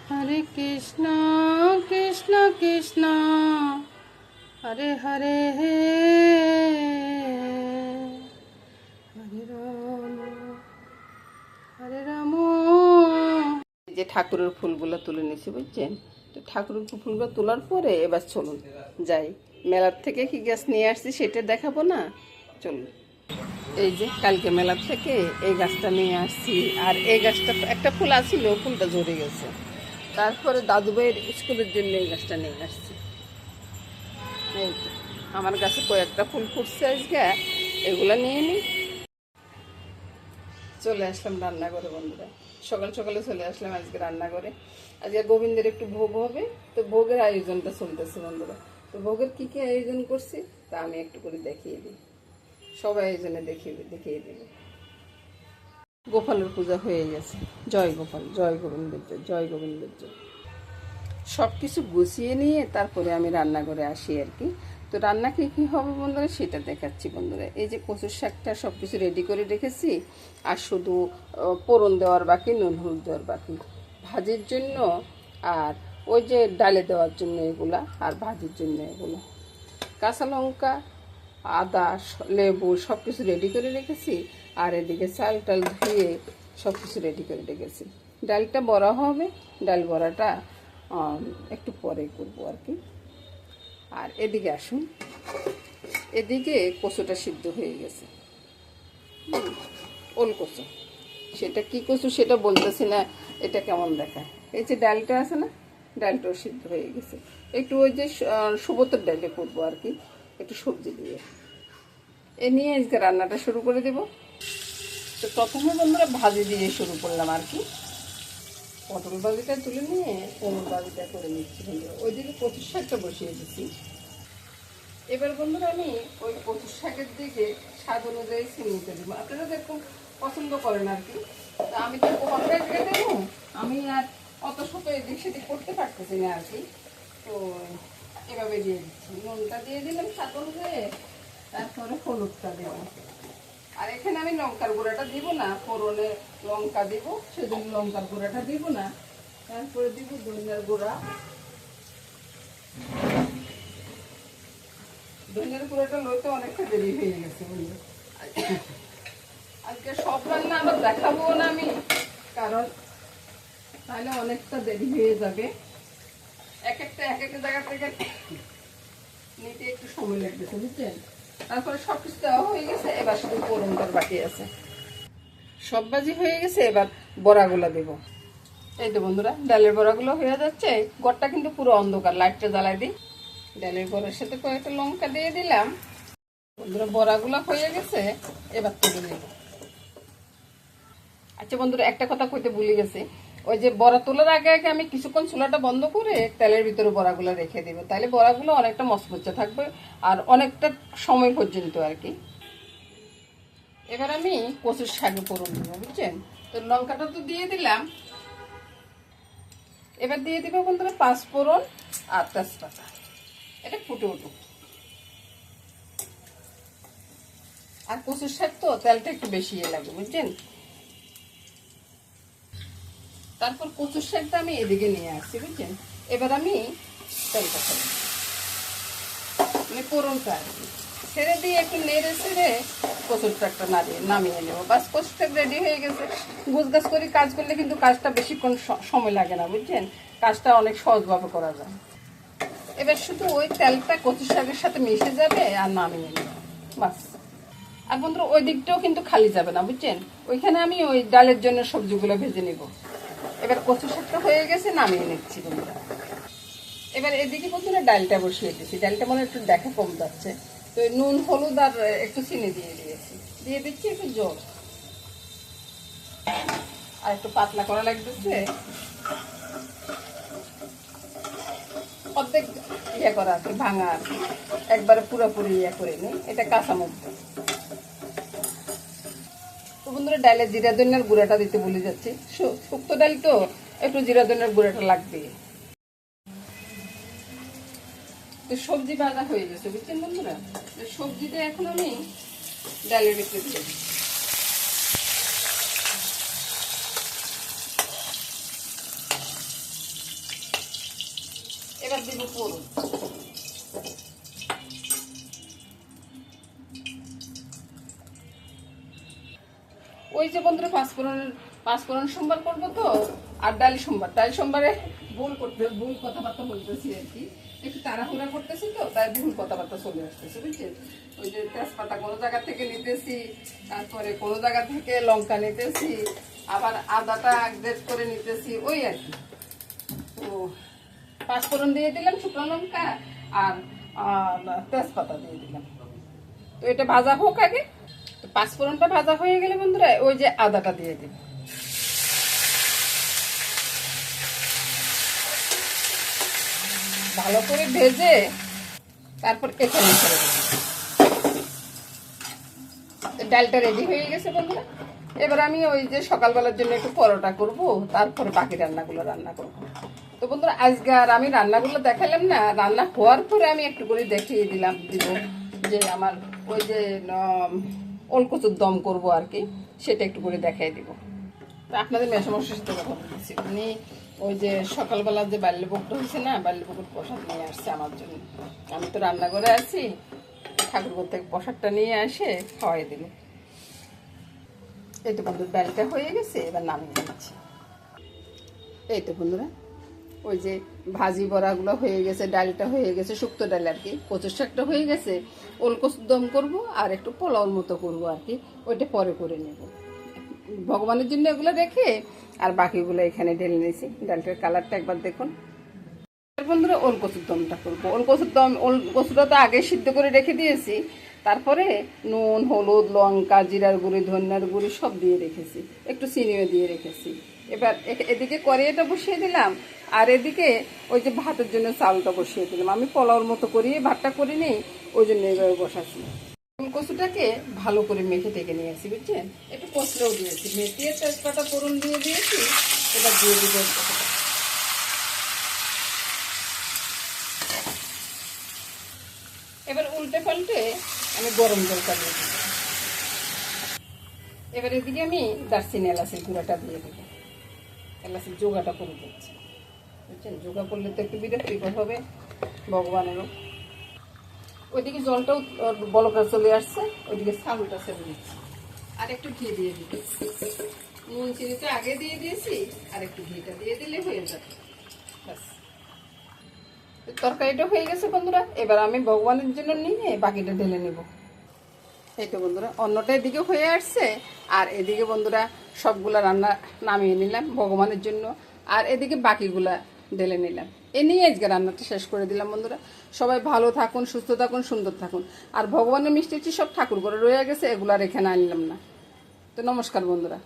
हरे कृष्णा कृष्ण कृष्ण हरे हरे हरे राम हरे राम। যে ঠাকুরের ফুলগুলো তুলে নিয়েছি বুঝছেন, তো ঠাকুরের ফুলগুলো তোলার পরে এবার চলুন যাই মেলার থেকে কি গাছ নিয়ে আসছি সেটা দেখাবো না। চলুন, এই যে কালকে মেলার থেকে এই গাছটা নিয়ে আসছি, আর এই গাছটা একটা ফুল আসছিল, ফুলটা ঝরে গেছে। তারপরে দাদু ভাইয়ের স্কুলের জন্য এই গাছটা নিয়ে আসছি। এই তো আমার গাছে কয়েকটা ফুল ফুটছে আজকে, এগুলো নিয়ে নিই। চলে আসলাম রান্নাঘরে বন্ধুরা, সকাল সকালে চলে আসলাম আজকে রান্নাঘরে। আজকে গোবিন্দের একটু ভোগ হবে, তো ভোগের আয়োজনটা চলতেছে বন্ধুরা। তো ভোগের কী কী আয়োজন করছি তা আমি একটু করে দেখিয়ে দিই, সবাই আয়োজনে দেখিয়ে দিই। গোপালের পূজা হয়ে গেছে, জয় গোপাল, জয় গোবিন্দের জয়, জয় গোবিন্দের জয়। সব কিছু গুছিয়ে নিয়ে তারপরে আমি রান্নাঘরে আসি আর কি। তো রান্না কী হবে বন্ধুরা সেটা দেখাচ্ছি বন্ধুরা। এই যে কচুর শাকটা সব কিছু রেডি করে রেখেছি, আর শুধু ফোড়ন দেওয়ার বাকি, নুন হলুদ দেওয়ার বাকি, ভাজির জন্য আর ওই যে ডালে দেওয়ার জন্য এগুলা, আর ভাজির জন্য এগুলো। কাঁচা লঙ্কা, আদা, লেবু সব কিছু রেডি করে রেখেছি। আর এদিকে চাল টাল ধুয়ে সব কিছু রেডি করে রেখেছি। ডালটা বড়া হবে, ডাল বড়াটা একটু পরে করবো আর কি। আর এদিকে আসুন, এদিকে কচুটা সিদ্ধ হয়ে গেছে, ওল কচু। সেটা কি কচু সেটা বলতেছি না, এটা কেমন দেখায়। এই যে ডালটা আছে না, ডালটাও সিদ্ধ হয়ে গেছে। একটু ওই যে সুবতর ডালে করবো আর কি, একটু সবজি দিয়ে। এ নিয়ে আজকে রান্নাটা শুরু করে দেব। তো প্রথমে বন্ধুরা ভাজি দিয়ে শুরু করলাম আর কি। পটল ভাজিটা তুলে নিয়ে কোমল ভাজিটা করে নিচ্ছি বন্ধুরা। ওইদিকে কচুর শাকটা বসিয়ে দিচ্ছি। এবার বন্ধুরা আমি ওই কচুর শাকের দিকে স্বাদ অনুযায়ী চিনিতে দেবো, আপনারা যেরকম পছন্দ করেন আর কি। তা আমি তো কোমলটা দিয়ে দেবো, আমি আর অত শত এদিক সেদিক করতে পারতেছি না আর কি। তো এভাবে দিয়ে দিচ্ছি, নুনটা দিয়ে দিলাম স্বাদ অনুযায়ী, তারপরে হলুদটা দেবো। আর এখানে আমি লঙ্কার গুঁড়াটা দিব না, ফোড়নে লঙ্কা দিব, সেজন্য লঙ্কার গুঁড়াটা দিব না। তারপরে দিব ধনিয়ার গুঁড়া। ধনিয়ার গুঁড়াটা লইতে অনেকটা দেরি হয়ে গেছে বন্ধু। আজকে সব রান্না আবার দেখাবো না আমি, কারণ তাহলে অনেকটা দেরি হয়ে যাবে। এক একটা জায়গা থেকে নিতে একটু সময় লাগতেছে বুঝছেন। তারপরে সব কিছু দেওয়া হয়ে গেছে, এবার শুধু ফোড়নটার বাকি আছে। সব ভাজি হয়ে গেছে, এবার বড়াগুলো দেব। এই তো বন্ধুরা ডালের বড়াগুলো হয়ে যাচ্ছে। ঘরটা কিন্তু পুরো অন্ধকার, লাইটটা জ্বালাই দিই। ডালের বড়ার সাথে কয়েকটা লঙ্কা দিয়ে দিলাম বন্ধুরা। বড়াগুলো হয়ে গেছে, এবার তুলে নেব। আচ্ছা বন্ধুরা একটা কথা কইতে ভুলে গেছি, ওই যে বড়া তোলার আগে আগে আমি কিছুক্ষণ চুলাটা বন্ধ করে তেলের ভিতরে বড়াগুলো রেখে দেবো, তাহলে বড়াগুলো অনেকটা মচমচে থাকবে আর অনেকটা সময় পর্যন্ত আর কি। এবার আমি কচুর শাকে ফোড়ন দেবো বুঝছেন। তো লঙ্কাটা তো দিয়ে দিলাম, এবার দিয়ে দিব বন্ধুরা পাঁচ ফোড়ন আর তেজপাতা। এটা ফুটে উঠুক। আর কচুর শাক তো তেলটা একটু বেশি লাগে বুঝছেন। তারপর কচুর শাকটা আমি এদিকে নিয়ে আসছি বুঝছেন। এবার আমি তেলটা খাবো, মানে ফোড়নটা আর কি ছেড়ে দিয়ে একটু নেড়ে ছেড়ে কচুর শাকটা নামিয়ে নেবো। বাস কচুর শাক রেডি হয়ে গেছে। গুছগাছ করে কাজ করলে কিন্তু কাজটা বেশিক্ষণ সময় লাগে না বুঝছেন, কাজটা অনেক সহজভাবে করা যায়। এবার শুধু ওই তেলটা কচুর শাকের সাথে মিশে যাবে আর নামিয়ে নেব বাস। আর বন্ধুরা ওই দিকটাও কিন্তু খালি যাবে না বুঝছেন, ওইখানে আমি ওই ডালের জন্য সবজিগুলো ভেজে নেব। এবার কচুর শাকটা হয়ে গেছে, নামিয়ে নিচ্ছি বন্ধুরা। এবার এদিকে বন্ধুরা ডালটা বসিয়ে দিচ্ছি। ডালটা মনে একটু দেখা কম যাচ্ছে, তো নুন হলুদ আর একটু চিনি দিয়ে দিয়েছি, দিয়ে দিচ্ছি একটু জল। আর একটু পাতলা করা লাগতেছে, অর্ধেক ইয়ে করা আর কি, ভাঙা আর কি, একবারে পুরোপুরি ইয়ে করে নিই। এটা কাঁচা মধ্যে। তো বন্ধুরা ডালে জিরা ধনিয়ার গুঁড়াটা দিতে ভুলে যাচ্ছি, শুক্তো ডাল তো একটু জিরা ধনিয়ার গুঁড়াটা লাগবে। তো সবজি ভাজা হয়ে গেছে বুঝছেন বন্ধুরা। তো সবজিটা এখন আমি ডালের ভিতরে দিয়ে দিই। এবার দিব ফোড়ন। ওই যে বন্ধুরা পাঁচফোড়ন সোমবার করবো তো, আর ডালি সোমবারে ভুল কথাবার্তা বলতেছি আর কি, একটু তাড়াহুড়া করতেছি তো, তাই ভুল কথাবার্তা চলে আসতেছে বুঝছেন। ওই যে তেজপাতা কোনো জায়গা থেকে নিতেছি, তারপরে কোনো জায়গা থেকে লঙ্কা নিতেছি, আবার আদাটা গ্রেট করে নিতেছি, ওই আর কি। তো পাঁচফোড়ন দিয়ে দিলাম, শুকনো লঙ্কা আর তেজপাতা দিয়ে দিলাম। তো এটা ভাজা হোক আগে। তো পাঁচফোড়নটা ভাজা হয়ে গেলে বন্ধুরা ওই যে আদাটা দিয়ে দিব। ভালো করে ভেজে তারপর এখানে ছেড়ে দেব। ডালটা রেডি হয়ে গেছে বন্ধুরা। এবার আমি ওই যে সকালবেলার জন্য একটু পরোটা করব, তারপরে বাকি রান্নাগুলো রান্না করব। তো বন্ধুরা আজকে আর আমি রান্নাগুলো দেখালাম না, রান্না হওয়ার পরে আমি একটু করে দেখিয়ে দিলাম দিব যে আমার ওই যে ওলকচুর দম করব আর কি, সেটা একটু করে দেখাই দিব। তো আপনাদের মেসমশার সাথে কথা বলতেছি, উনি ওই যে সকালবেলা যে বাল্যভোগটা হয়েছে না, বাল্যভোগের প্রসাদ নিয়ে আসছে আমার জন্য। আমি তো রান্নাঘরে আছি, ঠাকুরঘর থেকে প্রসাদটা নিয়ে আসে খাওয়াই দিল। এই তো বন্ধুর ডালটা হয়ে গেছে, এবার নামিয়ে দিচ্ছি। এই তো বন্ধুরা ওই যে ভাজি বড়াগুলো হয়ে গেছে, ডালটা হয়ে গেছে, শুক্তো ডাল আর কি, কচুর শাকটা হয়ে গেছে, ওলকচুর দম করব আর একটু পোলাওর মতো করব আর কি, ওইটা পরে করে নেব ভগবানের জন্য। এগুলো রেখে আর বাকিগুলো এখানে ঢেলে নিয়েছি। ডালটার কালারটা একবার দেখুন বন্ধুরা। ওলকচুর দমটা করবো। ওলকচুটা তো আগে সিদ্ধ করে রেখে দিয়েছি, তারপরে নুন, হলুদ, লঙ্কা, জিরার গুঁড়ি, ধনিয়ার গুঁড়ি সব দিয়ে রেখেছি, একটু চিনিও দিয়ে রেখেছি। এবার এদিকে কড়াইটা বসিয়ে দিলাম, আর এদিকে ওই যে ভাতের জন্য চালটা বসিয়ে দিলাম। আমি পোলাওর মতো করিয়ে ভাতটা করে নিই, ওই জন্য এইভাবে বসাচ্ছি। ওলকচুটাকে ভালো করে মেখে টেকে নিয়েছি বুঝছেন, একটু কচুটাও দিয়েছি, মেথিয়ে তেজপাতা ফোড়ন দিয়ে দিয়েছি। এবার দিয়ে দিব এবার উল্টে পাল্টে আমি গরম জলটা দিয়ে দেবো। এবার এদিকে আমি দারচিনি এলাচের গুঁড়াটা দিয়ে দেবো, এলাচের যোগাটা করে দিচ্ছি বুঝছেন। যোগা করলে তো একটু বিরক্তিকর হবে ভগবানেরও। ওইদিকে জলটাও বলকা চলে আসছে, ওইদিকে চালটা ছেড়ে দিচ্ছি, আর একটু ঘি দিয়ে দিচ্ছি। নুন চিনিটা আগে দিয়ে দিয়েছি, আর একটু ঘিটা দিয়ে দিলে হয়ে যাবে ব্যাস। তরকারিটা হয়ে গেছে বন্ধুরা। এবার আমি ভগবানের জন্য নিয়ে বাকিটা ঢেলে নেব। এই তো বন্ধুরা অন্যটা এদিকে হয়ে আসছে, আর এদিকে বন্ধুরা সবগুলা রান্না নামিয়ে নিলাম ভগবানের জন্য, আর এদিকে বাকিগুলা ঢেলে নিলাম। এ নিয়ে আজকে রান্নাটা শেষ করে দিলাম বন্ধুরা। সবাই ভালো থাকুন, সুস্থ থাকুন, সুন্দর থাকুন। আর ভগবানের মিষ্টি সব ঠাকুর ঘরে রয়ে গেছে, এগুলো আর এখানে আনলাম না। তো নমস্কার বন্ধুরা।